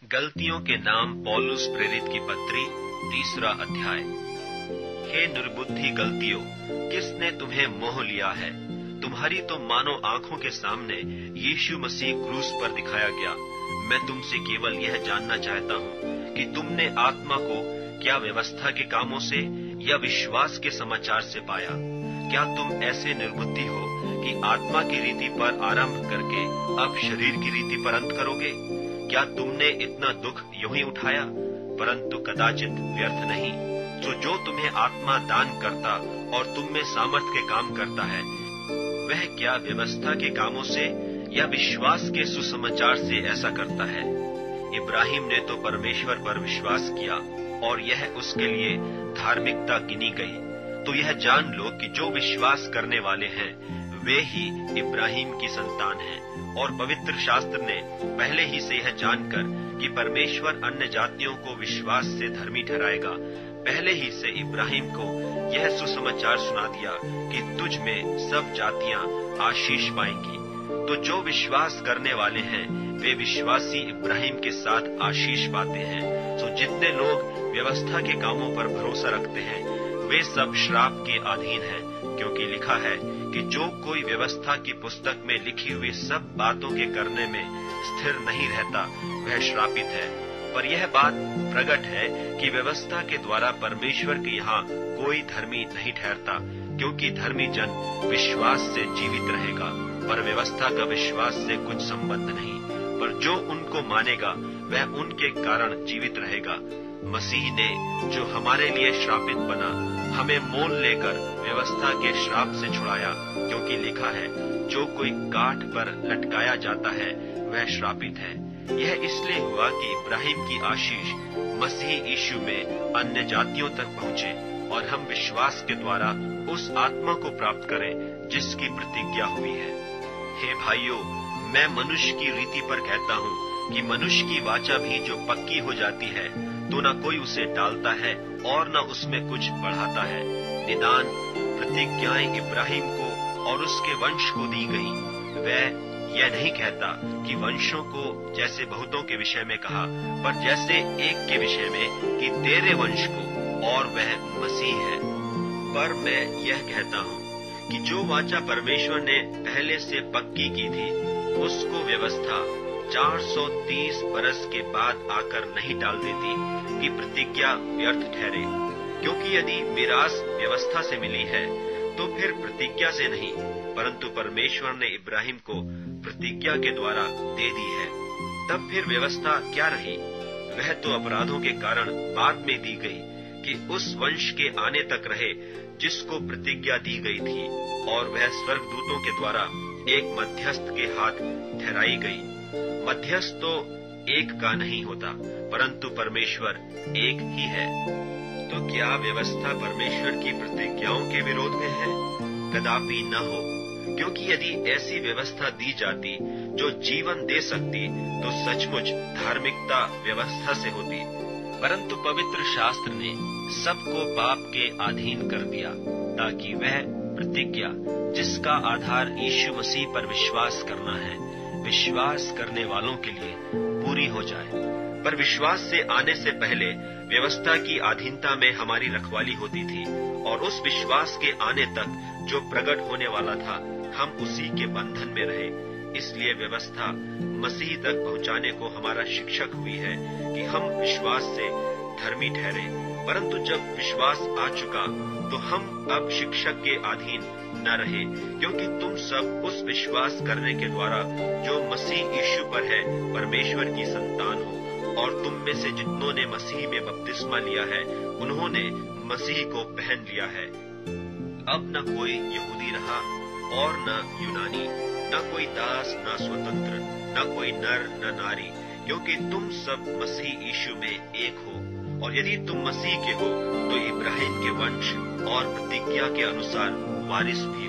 गलतियों के नाम पौलुस प्रेरित की पत्री 3 अध्याय। हे निर्बुद्धि गलतियों, किसने तुम्हें मोह लिया है? तुम्हारी तो मानो आंखों के सामने यीशु मसीह क्रूस पर दिखाया गया। मैं तुमसे केवल यह जानना चाहता हूँ कि तुमने आत्मा को क्या व्यवस्था के कामों से या विश्वास के समाचार से पाया? क्या तुम ऐसे निर्बुद्धि हो कि आत्मा की रीति पर आरंभ करके अब शरीर की रीति पर अंत करोगे? क्या तुमने इतना दुख यूं ही उठाया? परंतु कदाचित व्यर्थ नहीं। तो जो तुम्हें आत्मा दान करता और तुम में सामर्थ के काम करता है, वह क्या व्यवस्था के कामों से या विश्वास के सुसमाचार से ऐसा करता है? इब्राहिम ने तो परमेश्वर पर विश्वास किया और यह उसके लिए धार्मिकता गिनी गई। तो यह जान लो कि जो विश्वास करने वाले हैं वे ही इब्राहिम की संतान हैं। और पवित्र शास्त्र ने पहले ही से यह जानकर कि परमेश्वर अन्य जातियों को विश्वास से धर्मी ठहराएगा, पहले ही से इब्राहिम को यह सुसमाचार सुना दिया कि तुझ में सब जातियां आशीष पाएंगी। तो जो विश्वास करने वाले हैं वे विश्वासी इब्राहिम के साथ आशीष पाते हैं। तो जितने लोग व्यवस्था के कामों पर भरोसा रखते हैं वे सब श्राप के अधीन हैं, क्योंकि लिखा है कि जो कोई व्यवस्था की पुस्तक में लिखी हुई सब बातों के करने में स्थिर नहीं रहता वह श्रापित है। पर यह बात प्रकट है कि व्यवस्था के द्वारा परमेश्वर के यहाँ कोई धर्मी नहीं ठहरता, क्योंकि धर्मी जन विश्वास से जीवित रहेगा। पर व्यवस्था का विश्वास से कुछ संबंध नहीं, पर जो उनको मानेगा वह उनके कारण जीवित रहेगा। मसीह ने जो हमारे लिए श्रापित बना हमें मोल लेकर व्यवस्था के श्राप से छुड़ाया, क्योंकि लिखा है जो कोई काठ पर लटकाया जाता है वह श्रापित है। यह इसलिए हुआ कि इब्राहिम की आशीष मसीह यीशु में अन्य जातियों तक पहुंचे और हम विश्वास के द्वारा उस आत्मा को प्राप्त करें जिसकी प्रतिज्ञा हुई है। हे भाइयों, मैं मनुष्य की रीति पर कहता हूँ कि मनुष्य की वाचा भी जो पक्की हो जाती है तो न कोई उसे टालता है और न उसमें कुछ बढ़ाता है। निदान प्रतिज्ञाएं इब्राहिम को और उसके वंश को दी गई। वह यह नहीं कहता कि वंशों को जैसे बहुतों के विषय में कहा, पर जैसे एक के विषय में कि तेरे वंश को, और वह मसीह है। पर मैं यह कहता हूँ कि जो वाचा परमेश्वर ने पहले से पक्की की थी उसको व्यवस्था 430 बरस के बाद आकर नहीं टाल देती कि प्रतिज्ञा व्यर्थ ठहरे। क्योंकि यदि मिरास व्यवस्था से मिली है तो फिर प्रतिज्ञा से नहीं, परंतु परमेश्वर ने इब्राहिम को प्रतिज्ञा के द्वारा दे दी है। तब फिर व्यवस्था क्या रही? वह तो अपराधों के कारण बाद में दी गई कि उस वंश के आने तक रहे जिसको प्रतिज्ञा दी गई थी, और वह स्वर्गदूतों के द्वारा एक मध्यस्थ के हाथ ठहराई गई। मध्यस्थ तो एक का नहीं होता, परंतु परमेश्वर एक ही है। तो क्या व्यवस्था परमेश्वर की प्रतिज्ञाओं के विरोध में है? कदापि न हो, क्योंकि यदि ऐसी व्यवस्था दी जाती जो जीवन दे सकती तो सचमुच धार्मिकता व्यवस्था से होती। परंतु पवित्र शास्त्र ने सबको पाप के अधीन कर दिया, ताकि वह प्रतिज्ञा जिसका आधार यीशु मसीह पर विश्वास करना है, विश्वास करने वालों के लिए पूरी हो जाए। पर विश्वास से आने से पहले व्यवस्था की अधीनता में हमारी रखवाली होती थी, और उस विश्वास के आने तक जो प्रकट होने वाला था हम उसी के बंधन में रहे। इसलिए व्यवस्था मसीह तक पहुंचाने को हमारा शिक्षक हुई है कि हम विश्वास से धर्मी ठहरे। परंतु जब विश्वास आ चुका तो हम अब शिक्षक के अधीन न रहे, क्योंकि तुम सब उस विश्वास करने के द्वारा जो मसीह यीशु पर है परमेश्वर की संतान हो। और तुम में से जितनों ने मसीह में बपतिस्मा लिया है उन्होंने मसीह को पहन लिया है। अब न कोई यहूदी रहा और न यूनानी, न कोई दास न स्वतंत्र, न कोई नर न नारी, क्योंकि तुम सब मसीह यीशु में एक हो। और यदि तुम मसीह के हो तो इब्राहिम के वंश और प्रतिज्ञा के अनुसार वारिस भी